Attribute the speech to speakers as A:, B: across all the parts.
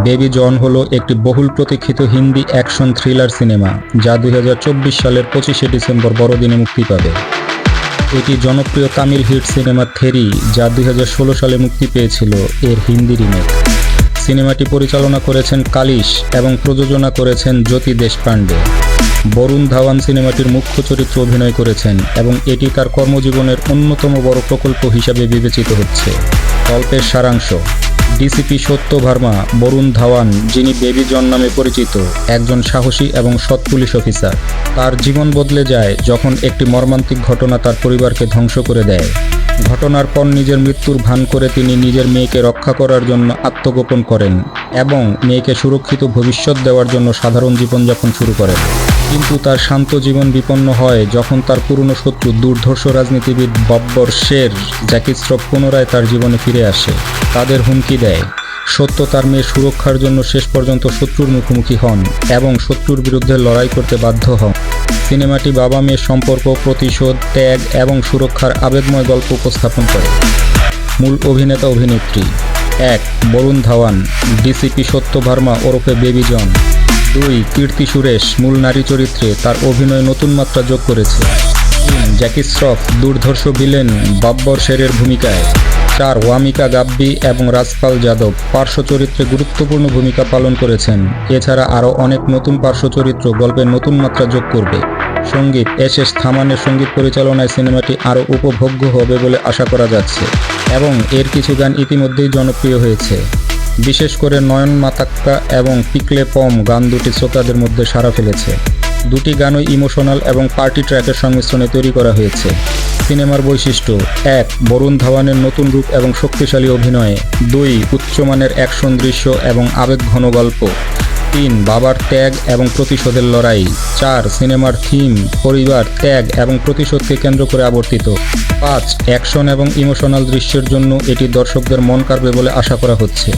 A: Baby জন হলো একটি বহুল প্রতীক্ষিত হিন্দি অ্যাকশন থ্রিলার সিনেমা যা 2024 সালের 25শে ডিসেম্বর বড়দিনে মুক্তি পাবে। এটি জনপ্রিয় তামিল হিট সিনেমা থেরি যা 2016 সালে মুক্তি পেয়েছিল এর হিন্দি রিমেক। সিনেমাটি পরিচালনা করেছেন কালিশ এবং প্রযোজনা করেছেন জ্যোতি দেশপান্ডে। বরুণ ধাওয়ান সিনেমাটির মুখ্য চরিত্রে অভিনয় করেছেন এবং এটি তার কর্মজীবনের অন্যতম বড় প্রকল্প হিসাবে বিবেচিত হচ্ছে। গল্পের সারাংশ: ডিসিপি সত্য ভার্মা বরুণ ধাওয়ান, যিনি বেবি জন নামে পরিচিত, একজন সাহসী এবং সৎ পুলিশ অফিসার। তার জীবন বদলে যায় যখন একটি মর্মান্তিক ঘটনা তার পরিবারকে ধ্বংস করে দেয়। ঘটনার পর নিজের মৃত্যুর ভান করে তিনি নিজের মেয়েকে রক্ষা করার জন্য আত্মগোপন করেন এবং মেয়েকে সুরক্ষিত ভবিষ্যৎ দেওয়ার জন্য সাধারণ জীবনযাপন শুরু করেন। কিন্তু তার শান্ত জীবন বিপন্ন হয় যখন তার পুরনো শত্রু দুর্ধর্ষ রাজনীতিবিদ বব্বর শের জ্যাকি শ্রফ পুনরায় তার জীবনে ফিরে আসে। তাদের হুমকি দেয়। সত্য তার মেয়ের সুরক্ষার জন্য শেষ পর্যন্ত শত্রুর মুখোমুখি হন এবং শত্রুর বিরুদ্ধে লড়াই করতে বাধ্য হন। সিনেমাটি বাবা মেয়ের সম্পর্ক, প্রতিশোধ, ত্যাগ এবং সুরক্ষার আবেগময় গল্প উপস্থাপন করে। মূল অভিনেতা অভিনেত্রী: 1. বরুণ ধাওয়ান, ডিসিপি সত্য ভার্মা ওরফে বেবি জন। 2. কীর্তি সুরেশ, মূল নারী চরিত্রে তার অভিনয় নতুন মাত্রা যোগ করেছে। 3. জ্যাকি শ্রফ, দুর্ধর্ষ ভিলেন বাব্বর শেরের ভূমিকায়। 4. ওয়ামিকা গাব্বি এবং রাজপাল যাদব পার্শ্ব চরিত্রে গুরুত্বপূর্ণ ভূমিকা পালন করেছেন। এছাড়া আরও অনেক নতুন পার্শ্ব চরিত্র গল্পের নতুন মাত্রা যোগ করবে। সঙ্গীত: এস থামানের সঙ্গীত পরিচালনায় সিনেমাটি আরও উপভোগ্য হবে বলে আশা করা যাচ্ছে এবং এর কিছু গান ইতিমধ্যেই জনপ্রিয় হয়েছে। বিশেষ করে নয়ন মাতাক্কা এবং পিকলে পম গান দুটি শ্রোতাদের মধ্যে সাড়া ফেলেছে। দুটি গানই ইমোশনাল এবং পার্টি ট্র্যাকের সংমিশ্রণে তৈরি করা হয়েছে। সিনেমার বৈশিষ্ট্য: 1. বরুণ ধাওয়ানের নতুন রূপ এবং শক্তিশালী অভিনয়। 2. উচ্চমানের অ্যাকশন দৃশ্য এবং আবেগঘন গল্প। 3. বাবার ত্যাগ এবং প্রতিশোধের লড়াই। 4. সিনেমার থিম পরিবার, ত্যাগ এবং প্রতিশোধকে কেন্দ্র করে আবর্তিত। 5. অ্যাকশন এবং ইমোশনাল দৃশ্যের জন্য এটি দর্শকদের মন কাড়বে বলে আশা করা হচ্ছে।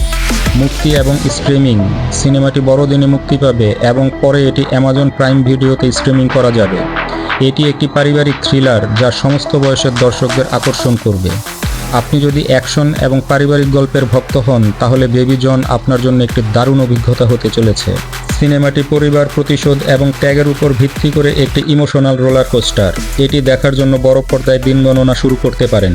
A: মুক্তি এবং স্ট্রিমিং: সিনেমাটি বড়দিনে মুক্তি পাবে এবং পরে এটি অ্যামাজন প্রাইম ভিডিওতে স্ট্রিমিং করা যাবে। এটি একটি পারিবারিক থ্রিলার যা সমস্ত বয়সের দর্শকদের আকর্ষণ করবে। আপনি যদি অ্যাকশন এবং পারিবারিক গল্পের ভক্ত হন তাহলে বেবি জন আপনার জন্য একটি দারুণ অভিজ্ঞতা হতে চলেছে। সিনেমাটি পরিবার, প্রতিশোধ এবং ত্যাগের উপর ভিত্তি করে একটি ইমোশনাল রোলার কোস্টার। এটি দেখার জন্য বড় পর্দায় দিন গণনা শুরু করতে পারেন।